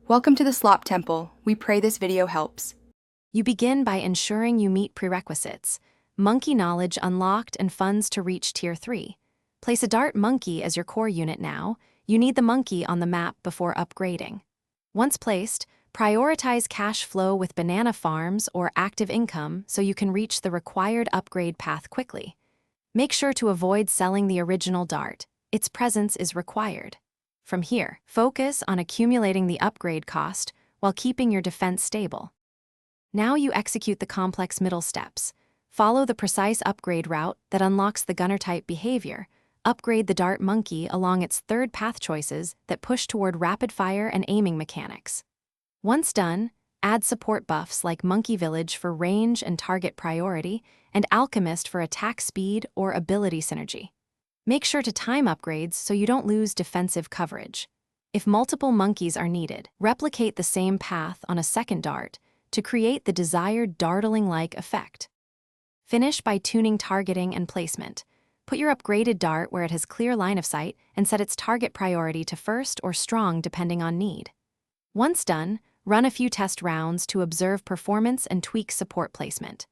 Welcome to the Slop Temple. We pray this video helps. You begin by ensuring you meet prerequisites: monkey knowledge unlocked and funds to reach Tier 3. Place a Dart monkey as your core unit now. You need the monkey on the map before upgrading. Once placed, prioritize cash flow with banana farms or active income so you can reach the required upgrade path quickly. Make sure to avoid selling the original Dart. Its presence is required. From here, focus on accumulating the upgrade cost while keeping your defense stable. Now you execute the complex middle steps. Follow the precise upgrade route that unlocks the gunner-type behavior. Upgrade the Dart monkey along its third path choices that push toward rapid-fire and aiming mechanics. Once done, add support buffs like Monkey Village for range and target priority, and Alchemist for attack speed or ability synergy. Make sure to time upgrades so you don't lose defensive coverage. If multiple monkeys are needed, replicate the same path on a second Dart to create the desired Dartling-like effect. Finish by tuning targeting and placement. Put your upgraded Dart where it has clear line of sight and set its target priority to first or strong depending on need. Once done, run a few test rounds to observe performance and tweak support placement.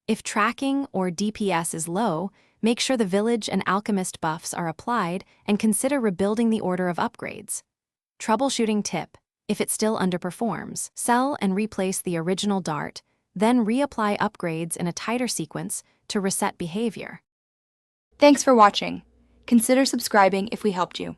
If tracking or DPS is low, make sure the Village and Alchemist buffs are applied and consider rebuilding the order of upgrades. Troubleshooting tip: if it still underperforms, sell and replace the original Dart, then reapply upgrades in a tighter sequence to reset behavior. Thanks for watching. Consider subscribing if we helped you.